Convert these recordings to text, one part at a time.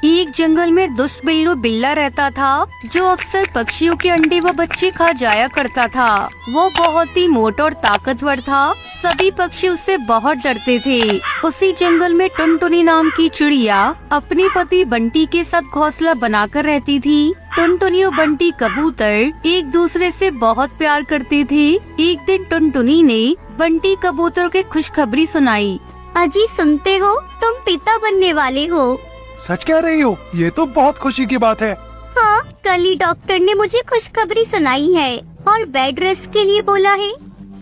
एक जंगल में दुष्ट बिल्लू बिल्ला रहता था जो अक्सर पक्षियों के अंडे व बच्चे खा जाया करता था। वो बहुत ही मोटा और ताकतवर था। सभी पक्षी उससे बहुत डरते थे। उसी जंगल में टुनटुनी नाम की चिड़िया अपने पति बंटी के साथ घोंसला बनाकर रहती थी। टुनटुनी और बंटी कबूतर एक दूसरे से बहुत प्यार करते थे। एक दिन टुनटुनी ने बंटी कबूतर के खुशखबरी सुनाई। अजी सुनते हो, तुम पिता बनने वाले हो। सच कह रही हो? ये तो बहुत खुशी की बात है। हाँ, कल ही डॉक्टर ने मुझे खुशखबरी सुनाई है और बेड रेस्ट के लिए बोला है।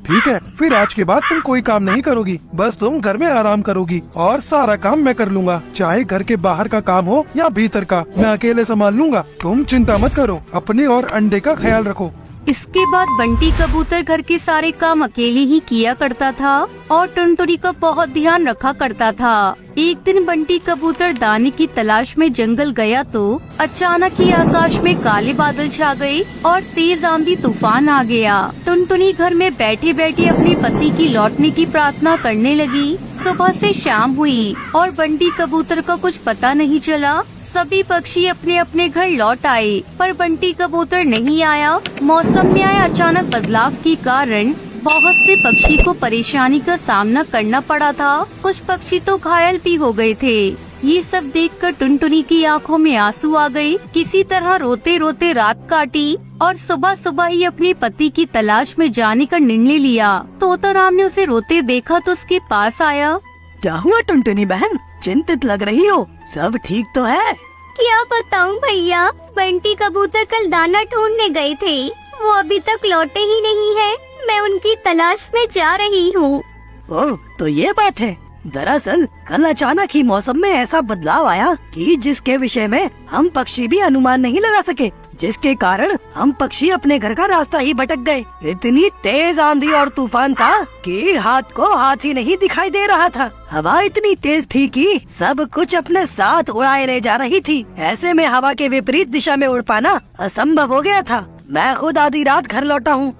ठीक है, फिर आज के बाद तुम कोई काम नहीं करोगी, बस तुम घर में आराम करोगी और सारा काम मैं कर लूंगा। चाहे घर के बाहर का काम हो या भीतर का, मैं अकेले संभाल लूंगा। तुम चिंता मत करो, अपने और अंडे का ख्याल रखो। इसके बाद बंटी कबूतर घर के सारे काम अकेले ही किया करता था और टुनटुनी का बहुत ध्यान रखा करता था। एक दिन बंटी कबूतर दाने की तलाश में जंगल गया तो अचानक ही आकाश में काले बादल छा गए और तेज आंधी तूफान आ गया। टुनटुनी घर में बैठे बैठे अपने पति की लौटने की प्रार्थना करने लगी। सुबह से शाम हुई और बंटी कबूतर का कुछ पता नहीं चला। सभी पक्षी अपने अपने घर लौट आए पर बंटी कबूतर नहीं आया। मौसम में आए अचानक बदलाव के कारण बहुत से पक्षी को परेशानी का सामना करना पड़ा था। कुछ पक्षी तो घायल भी हो गए थे। ये सब देखकर टुनटुनी की आंखों में आंसू आ गए। किसी तरह रोते रोते रात काटी और सुबह सुबह ही अपने पति की तलाश में जाने का निर्णय लिया। तोताराम ने उसे रोते देखा तो उसके पास आया। क्या हुआ टुनटुनी बहन, चिंतित लग रही हो? सब ठीक तो है? क्या बताऊं भैया, बंटी कबूतर कल दाना ढूंढने गए थे, वो अभी तक लौटे ही नहीं है। मैं उनकी तलाश में जा रही हूँ। ओह, तो ये बात है। दरअसल कल अचानक ही मौसम में ऐसा बदलाव आया कि जिसके विषय में हम पक्षी भी अनुमान नहीं लगा सके, जिसके कारण हम पक्षी अपने घर का रास्ता ही भटक गए। इतनी तेज आंधी और तूफान था कि हाथ को हाथ ही नहीं दिखाई दे रहा था। हवा इतनी तेज थी कि सब कुछ अपने साथ उड़ाए ले जा रही थी। ऐसे में हवा के विपरीत दिशा में उड़ पाना असंभव हो गया था। मैं खुद आधी रात घर लौटा हूँ।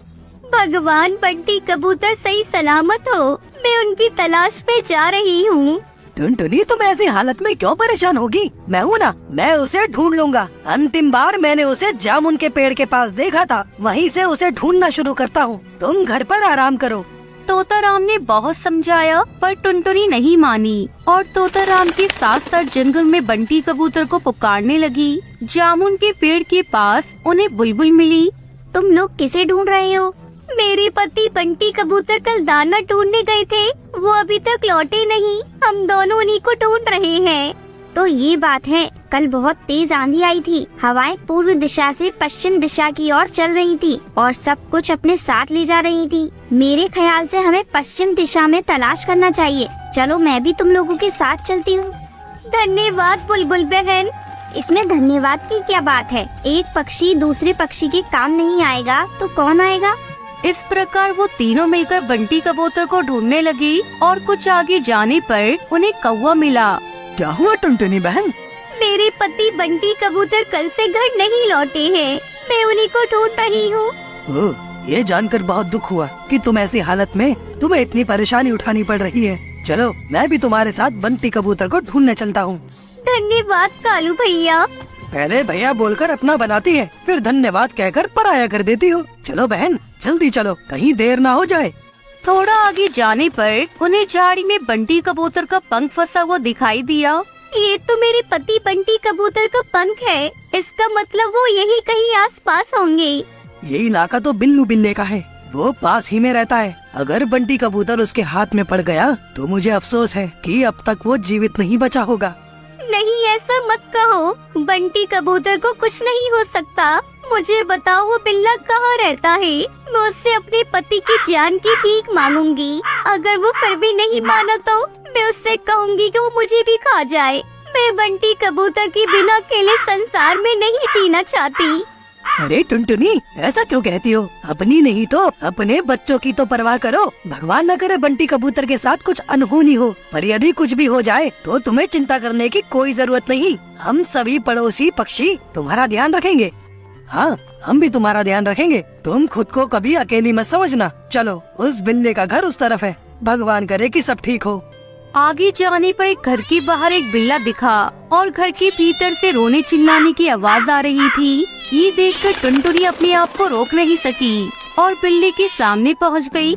भगवान, बंटी कबूतर सही सलामत हो। मैं उनकी तलाश में जा रही हूँ। टुनटुनी, तुम ऐसी हालत में क्यों परेशान होगी? मैं हूँ ना, मैं उसे ढूंढ लूंगा। अंतिम बार मैंने उसे जामुन के पेड़ के पास देखा था, वहीं से उसे ढूंढना शुरू करता हूँ। तुम घर पर आराम करो। तोताराम ने बहुत समझाया पर टुनटुनी नहीं मानी और तोताराम के साथ साथ जंगल में बंटी कबूतर को पुकारने लगी। जामुन के पेड़ के पास उन्हें बुलबुल मिली। तुम लोग किसे ढूंढ रहे हो? मेरे पति बंटी कबूतर कल दाना ढूंढने गए थे, वो अभी तक लौटे नहीं। हम दोनों उन्हीं को ढूंढ रहे हैं। तो ये बात है, कल बहुत तेज आंधी आई थी। हवाएं पूर्व दिशा से पश्चिम दिशा की ओर चल रही थी और सब कुछ अपने साथ ले जा रही थी। मेरे ख्याल से हमें पश्चिम दिशा में तलाश करना चाहिए। चलो, मैं भी तुम लोगों के साथ चलती हूँ। धन्यवाद बुलबुल बहन। इसमें धन्यवाद की क्या बात है? एक पक्षी दूसरे पक्षी के काम नहीं आएगा तो कौन आएगा? इस प्रकार वो तीनों मिलकर बंटी कबूतर को ढूंढने लगी और कुछ आगे जाने पर उन्हें कौवा मिला। क्या हुआ टुनटुनी बहन? मेरे पति बंटी कबूतर कल से घर नहीं लौटे हैं। मैं उन्हीं को ढूंढ रही हूँ। ओह, ये जानकर बहुत दुख हुआ कि तुम ऐसी हालत में तुम्हें इतनी परेशानी उठानी पड़ रही है। चलो, मैं भी तुम्हारे साथ बंटी कबूतर को ढूंढने चलता हूँ। धन्यवाद कालू भैया। पहले भैया बोलकर अपना बनाती है, फिर धन्यवाद कहकर पराया कर देती हो। चलो बहन, जल्दी चलो, कहीं देर ना हो जाए। थोड़ा आगे जाने पर उन्हें झाड़ी में बंटी कबूतर का पंख फंसा हुआ दिखाई दिया। ये तो मेरे पति बंटी कबूतर का पंख है। इसका मतलब वो यही कहीं आसपास होंगे। ये इलाका तो बिल्लू बिल्ले का है, वो पास ही में रहता है। अगर बंटी कबूतर उसके हाथ में पड़ गया तो मुझे अफसोस है कि अब तक वो जीवित नहीं बचा होगा। नहीं, ऐसा मत कहो। बंटी कबूतर को कुछ नहीं हो सकता। मुझे बताओ, वो बिल्ला कहाँ रहता है? मैं उससे अपने पति की जान की भीख मांगूंगी। अगर वो फिर भी नहीं माना तो मैं उससे कहूँगी कि वो मुझे भी खा जाए। मैं बंटी कबूतर के बिना अकेले संसार में नहीं जीना चाहती। अरे टुनटुनी, ऐसा क्यों कहती हो? अपनी नहीं तो अपने बच्चों की तो परवाह करो। भगवान न करे बंटी कबूतर के साथ कुछ अनहोनी हो, पर यदि कुछ भी हो जाए तो तुम्हें चिंता करने की कोई जरूरत नहीं। हम सभी पड़ोसी पक्षी तुम्हारा ध्यान रखेंगे। हाँ, हम भी तुम्हारा ध्यान रखेंगे। तुम खुद को कभी अकेली मत समझना। चलो, उस बिल्ले का घर उस तरफ है। भगवान करे कि सब ठीक हो। आगे जाने पर एक घर के बाहर एक बिल्ला दिखा। और घर के भीतर से रोने चिल्लाने की आवाज आ रही थी। ये देखकर टुनटुनी अपने आप को रोक नहीं सकी और बिल्ली के सामने पहुंच गई।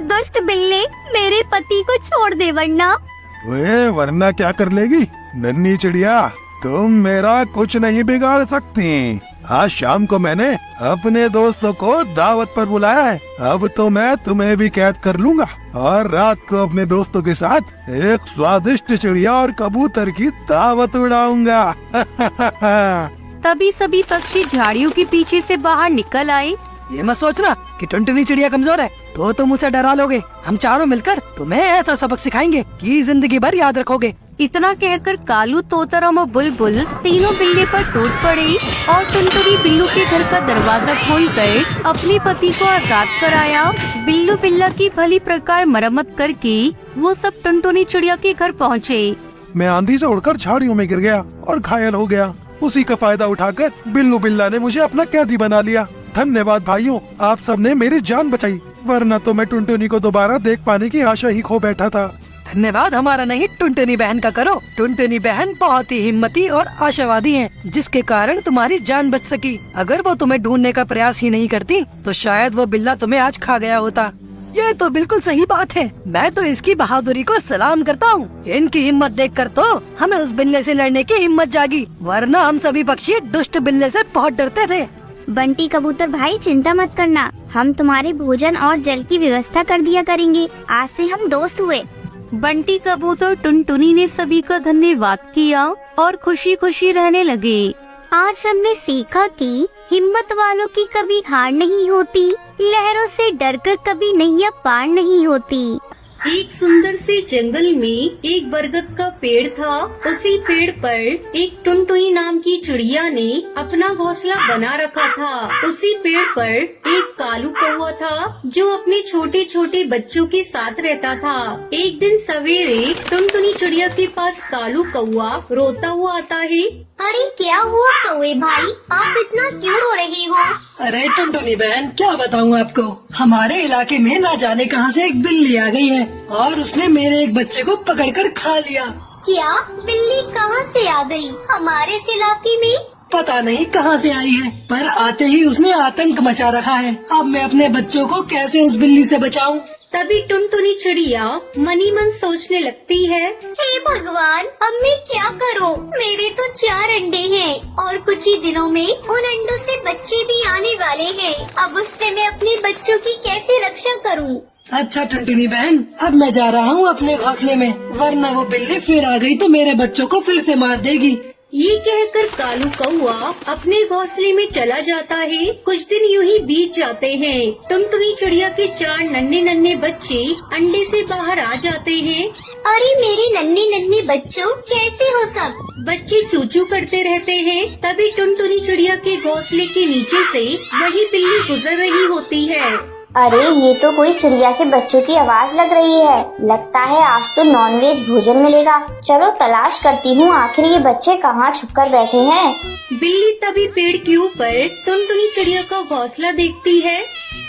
दुष्ट बिल्ली, मेरे पति को छोड़ दे वरना। वे वरना क्या कर लेगी नन्ही चिड़िया, तुम मेरा कुछ नहीं बिगाड़ सकती। आज शाम को मैंने अपने दोस्तों को दावत पर बुलाया है। अब तो मैं तुम्हें भी कैद कर लूंगा और रात को अपने दोस्तों के साथ एक स्वादिष्ट चिड़िया और कबूतर की दावत उड़ाऊंगा। तभी सभी पक्षी झाड़ियों के पीछे से बाहर निकल आए। ये मत सोचना कि टुनटुनी चिड़िया कमजोर है तो तुम उसे डरा लोगे। हम चारों मिलकर तुम्हें ऐसा सबक सिखाएंगे कि जिंदगी भर याद रखोगे। इतना कहकर कालू, तोताराम और बुलबुल तीनों बिल्ली पर टूट पड़े और टुनटुनी बिल्लू के घर का दरवाजा खोलकर अपने पति को आजाद कराया। बिल्लू बिल्ला की भली प्रकार मरम्मत करके वो सब टुनटुनी चिड़िया के घर पहुँचे। मैं आंधी से उड़कर झाड़ियों में गिर गया और घायल हो गया। उसी का फायदा उठाकर बिल्लू बिल्ला ने मुझे अपना कैदी बना लिया। धन्यवाद भाइयों, आप सबने मेरी जान बचाई, वरना तो मैं टुनटुनी को दोबारा देख पाने की आशा ही खो बैठा था। धन्यवाद हमारा नहीं, टुनटुनी बहन का करो। टुनटुनी बहन बहुत ही हिम्मती और आशावादी हैं, जिसके कारण तुम्हारी जान बच सकी। अगर वो तुम्हें ढूंढने का प्रयास ही नहीं करती तो शायद वो बिल्ला तुम्हें आज खा गया होता। ये तो बिल्कुल सही बात है। मैं तो इसकी बहादुरी को सलाम करता हूँ। इनकी हिम्मत देखकर तो हमें उस बिल्ले से लड़ने की हिम्मत जागी, वरना हम सभी पक्षी दुष्ट बिल्ले से बहुत डरते थे। बंटी कबूतर भाई, चिंता मत करना, हम तुम्हारे भोजन और जल की व्यवस्था कर दिया करेंगे। आज से हम दोस्त हुए। बंटी कबूतर टुनटुनी ने सभी का धन्यवाद किया और खुशी खुशी रहने लगे। आज हमने सीखा कि हिम्मत वालों की कभी हार नहीं होती, लहरों से डरकर कभी नैया पार नहीं होती। एक सुंदर से जंगल में एक बरगद का पेड़ था। उसी पेड़ पर एक टुनटुनी नाम की चिड़िया ने अपना घोंसला बना रखा था। उसी पेड़ पर एक कालू कौवा था जो अपने छोटे छोटे बच्चों के साथ रहता था। एक दिन सवेरे टुनटुनी चिड़िया के पास कालू कौवा रोता हुआ आता है। अरे क्या हुआ कौवे भाई, आप इतना क्यों रो रहे हो? अरे टुनटुनी बहन, क्या बताऊँ आपको, हमारे इलाके में ना जाने कहां से एक बिल्ली आ गई है और उसने मेरे एक बच्चे को पकड़कर खा लिया। क्या बिल्ली कहां से आ गई हमारे इस इलाके में? पता नहीं कहां से आई है, पर आते ही उसने आतंक मचा रखा है। अब मैं अपने बच्चों को कैसे उस बिल्ली से बचाऊं? तभी टुनटुनी चिड़िया मनी मन सोचने लगती है। हे भगवान, अब मैं क्या करूं? मेरे तो 4 अंडे हैं और कुछ ही दिनों में उन अंडों से बच्चे भी आने वाले हैं। अब उससे मैं अपने बच्चों की कैसे रक्षा करूं? अच्छा टुनटुनी बहन, अब मैं जा रहा हूँ अपने घोंसले में, वरना वो बिल्ली फिर आ गई तो मेरे बच्चों को फिर से मार देगी। ये कहकर कालू कौवा अपने घोंसले में चला जाता है। कुछ दिन यूं ही बीत जाते हैं। टुनटुनी चिड़िया के 4 नन्हे नन्हे बच्चे अंडे से बाहर आ जाते हैं। अरे मेरे नन्हे नन्हे बच्चों, कैसे हो सब? बच्चे चूचू करते रहते हैं। तभी टुनटुनी चिड़िया के घोंसले के नीचे से वही बिल्ली गुजर रही होती है। अरे ये तो कोई चिड़िया के बच्चों की आवाज लग रही है। लगता है आज तो नॉनवेज भोजन मिलेगा। चलो तलाश करती हूँ, आखिर ये बच्चे कहाँ छुपकर बैठे हैं। बिल्ली तभी पेड़ के ऊपर टुनटुनी चिड़िया का घोंसला देखती है।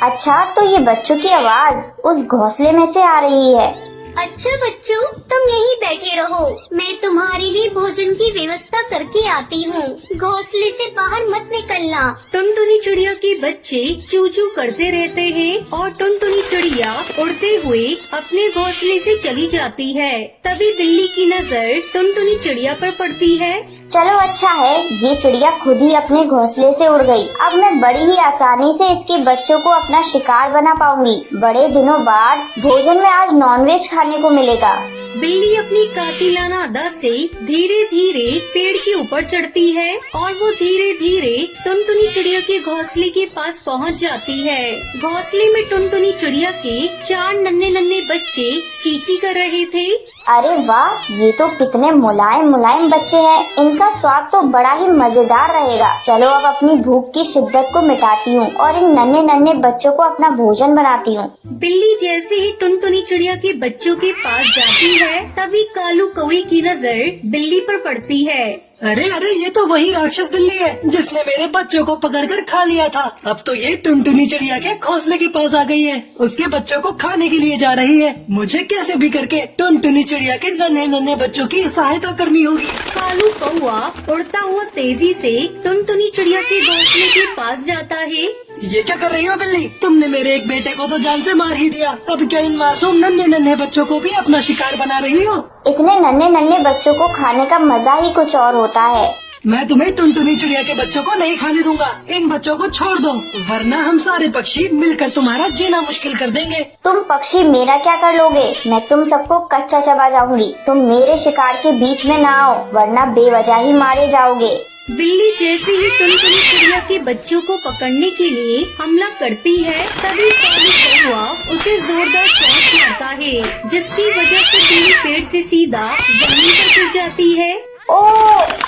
अच्छा, तो ये बच्चों की आवाज उस घोंसले में से आ रही है। अच्छा बच्चों, तुम यहीं बैठे रहो, मैं तुम्हारे लिए भोजन की व्यवस्था करके आती हूँ। घोंसले से बाहर मत निकलना। टुनटुनी चिड़िया के बच्चे चूचू करते रहते हैं और टुनटुनी चिड़िया उड़ते हुए अपने घोंसले से चली जाती है। तभी बिल्ली की नजर टुनटुनी चिड़िया पर पड़ती है। चलो अच्छा है, ये चिड़िया खुद ही अपने घोंसले से उड़ गई। अब मैं बड़ी ही आसानी से इसके बच्चों को अपना शिकार बना पाऊंगी। बड़े दिनों बाद भोजन में आज नॉनवेज खाने को मिलेगा। बिल्ली अपनी कातिलाना अदा से धीरे धीरे पेड़ के ऊपर चढ़ती है और वो धीरे धीरे टुनटुनी चिड़िया के घोंसले के पास पहुंच जाती है। घोंसले में टुनटुनी चिड़िया के 4 नन्हे नन्हे बच्चे चींची कर रहे थे। अरे वाह, ये तो कितने मुलायम मुलायम बच्चे हैं। इनका स्वाद तो बड़ा ही मजेदार रहेगा। चलो अब अपनी भूख की शिद्दत को मिटाती हूँ और इन नन्हे नन्हे बच्चों को अपना भोजन बनाती हूँ। बिल्ली जैसे ही टुनटुनी चिड़िया के बच्चों के पास जाती है, है तभी कालू कौवे की नजर बिल्ली पर पड़ती है। अरे अरे, ये तो वही राक्षस बिल्ली है जिसने मेरे बच्चों को पकड़कर खा लिया था। अब तो ये टुनटुनी चिड़िया के घोंसले के पास आ गई है, उसके बच्चों को खाने के लिए जा रही है। मुझे कैसे भी करके टुनटुनी चिड़िया के नन्हे नन्हे बच्चों की सहायता करनी होगी। कालू कौवा उड़ता हुआ तेजी से टुनटुनी चिड़िया के घोंसले के पास जाता है। ये क्या कर रही हो बिल्ली? तुमने मेरे एक बेटे को तो जान से मार ही दिया, अब क्या इन मासूम नन्हे नन्हे बच्चों को भी अपना शिकार बना रही हो? इतने नन्हे नन्हे बच्चों को खाने का मजा ही कुछ और होता है। मैं तुम्हें टुनटुनी चिड़िया के बच्चों को नहीं खाने दूंगा। इन बच्चों को छोड़ दो, वरना हम सारे पक्षी मिलकर तुम्हारा जीना मुश्किल कर देंगे। तुम पक्षी मेरा क्या कर लोगे? मैं तुम सबको कच्चा चबा जाऊंगी। तुम मेरे शिकार के बीच में ना आओ, वरना बेवजह ही मारे जाओगे। बिल्ली जैसे ही टुनटुनी चिड़िया के बच्चों को पकड़ने के लिए हमला करती है तभी कालू कौवा उसे जोरदार चोट मारता है, जिसकी वजह से बिल्ली पेड़ से सीधा जमीन पर गिर जाती है। ओ,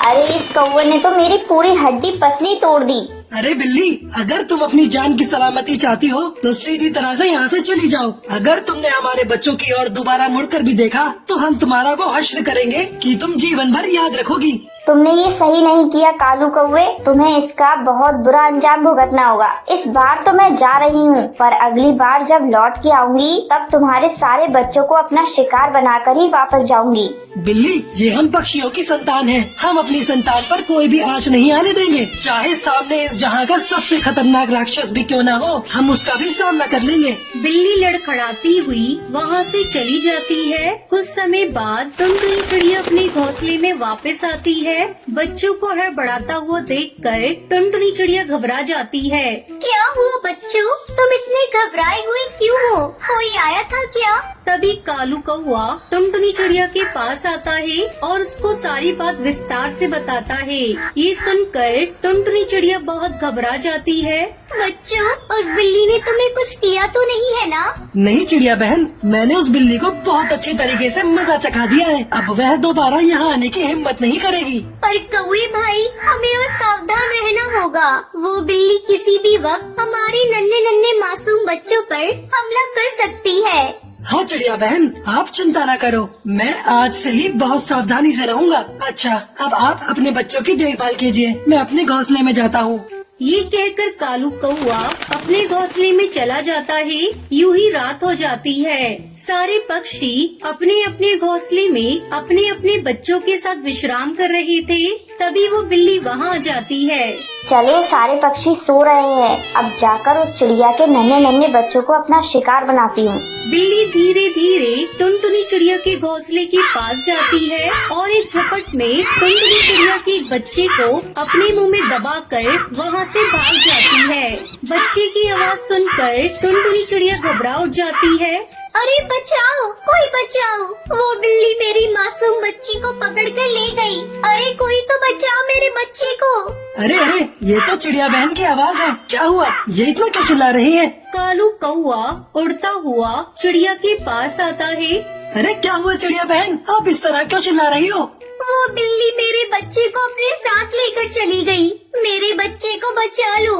अरे इस कौवे ने तो मेरी पूरी हड्डी पसली तोड़ दी। अरे बिल्ली, अगर तुम अपनी जान की सलामती चाहती हो तो सीधी तरह से यहाँ से चली जाओ। अगर तुमने हमारे बच्चों की ओर दोबारा मुड़कर भी देखा तो हम तुम्हारा वो हश्र करेंगे कि तुम जीवन भर याद रखोगी। तुमने ये सही नहीं किया कालू कौवे, तुम्हें इसका बहुत बुरा अंजाम भुगतना होगा। इस बार तो मैं जा रही हूँ, पर अगली बार जब लौट के आऊंगी तब तुम्हारे सारे बच्चों को अपना शिकार बनाकर ही वापस जाऊंगी। बिल्ली, ये हम पक्षियों की संतान हैं। हम अपनी संतान पर कोई भी आंच नहीं आने देंगे, चाहे सामने इस जहाँ का सबसे खतरनाक राक्षस भी क्यों ना हो, हम उसका भी सामना कर लेंगे। बिल्ली लड़खड़ाती हुई वहाँ से चली जाती है। कुछ समय बाद टुनटुनी चिड़िया अपने घोंसले में वापस आती है। बच्चों को हड़बड़ाता हुआ देखकर टुनटुनी चिड़िया घबरा जाती है। क्या हुआ बच्चों, तुम इतने घबराए हुए क्यों हो? कोई आया था क्या? तभी कालू कौवा टुनटुनी चिड़िया के पास आता है और उसको सारी बात विस्तार से बताता है। ये सुनकर टुनटुनी चिड़िया बहुत घबरा जाती है। बच्चों, उस बिल्ली ने तुम्हें कुछ किया तो नहीं है ना? नहीं चिड़िया बहन, मैंने उस बिल्ली को बहुत अच्छी तरीके से मजा चखा दिया है। अब वह दोबारा यहाँ आने की हिम्मत नहीं करेगी। पर कौवे भाई, हमें और सावधान रहना होगा। वो बिल्ली किसी भी वक्त हमारे नन्हे नन्हे मासूम बच्चों पर हमला कर सकती है। हाँ चिड़िया बहन, आप चिंता न करो, मैं आज से ही बहुत सावधानी से रहूंगा। अच्छा, अब आप अपने बच्चों की देखभाल कीजिए, मैं अपने घोंसले में जाता हूँ। ये कहकर कालू कौवा अपने घोंसले में चला जाता है। यूं ही रात हो जाती है। सारे पक्षी अपने अपने घोंसले में अपने अपने बच्चों के साथ विश्राम कर रहे थे। तभी वो बिल्ली वहाँ आ जाती है। चलो, सारे पक्षी सो रहे हैं, अब जाकर उस चिड़िया के नन्हे नन्हे बच्चों को अपना शिकार बनाती हूँ। बिल्ली धीरे धीरे टुनटुनी चिड़िया के घोंसले के पास जाती है और एक झपट में टुनटुनी चिड़िया के एक बच्चे को अपने मुंह में दबाकर वहाँ से भाग जाती है। बच्चे की आवाज सुनकर टुनटुनी चिड़िया घबरा उठ जाती है। अरे बचाओ, कोई बचाओ, वो बिल्ली मेरी मासूम बच्ची को पकड़ कर ले गई। अरे कोई तो बचाओ मेरे बच्चे को। अरे अरे, ये तो चिड़िया बहन की आवाज है। क्या हुआ, ये इतना क्यों चिल्ला रही है? कालू कौवा उड़ता हुआ चिड़िया के पास आता है। अरे क्या हुआ चिड़िया बहन, आप इस तरह क्यों चिल्ला रही हो? वो बिल्ली मेरे बच्चे को अपने साथ लेकर चली गई। मेरे बच्चे को बचा लो।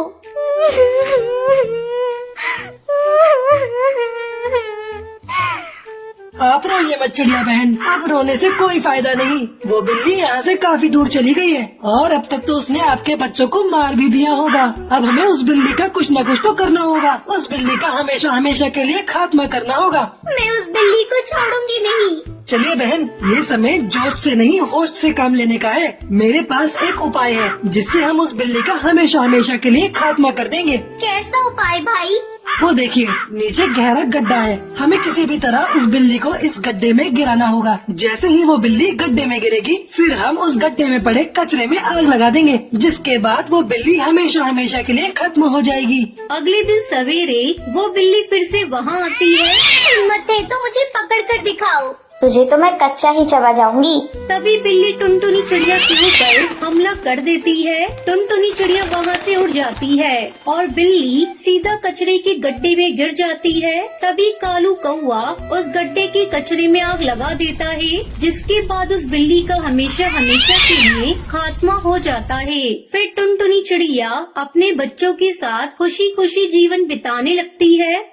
आप रोइए मत चिड़िया बहन, अब रोने से कोई फायदा नहीं। वो बिल्ली यहाँ से काफी दूर चली गई है और अब तक तो उसने आपके बच्चों को मार भी दिया होगा। अब हमें उस बिल्ली का कुछ न कुछ तो करना होगा। उस बिल्ली का हमेशा हमेशा के लिए खात्मा करना होगा। मैं उस बिल्ली को छोड़ूंगी नहीं। चलिए बहन, ये समय जोश से नहीं होश से काम लेने का है। मेरे पास एक उपाय है जिससे हम उस बिल्ली का हमेशा हमेशा के लिए खात्मा कर देंगे। कैसा उपाय भाई? वो देखिए, नीचे गहरा गड्ढा है। हमें किसी भी तरह उस बिल्ली को इस गड्ढे में गिराना होगा। जैसे ही वो बिल्ली गड्ढे में गिरेगी, फिर हम उस गड्ढे में पड़े कचरे में आग लगा देंगे, जिसके बाद वो बिल्ली हमेशा हमेशा के लिए खत्म हो जाएगी। अगले दिन सवेरे वो बिल्ली फिर से वहाँ आती है। हिम्मत है तो मुझे पकड़ कर दिखाओ। तुझे तो मैं कच्चा ही चबा जाऊंगी। तभी बिल्ली टुनटुनी चिड़िया के ऊपर हमला कर देती है। टुनटुनी चिड़िया वहाँ से उड़ जाती है और बिल्ली सीधा कचरे के गड्ढे में गिर जाती है। तभी कालू कौवा उस गड्ढे के कचरे में आग लगा देता है, जिसके बाद उस बिल्ली का हमेशा हमेशा के लिए खात्मा हो जाता है। फिर टुनटुनी चिड़िया अपने बच्चों के साथ खुशी खुशी जीवन बिताने लगती है।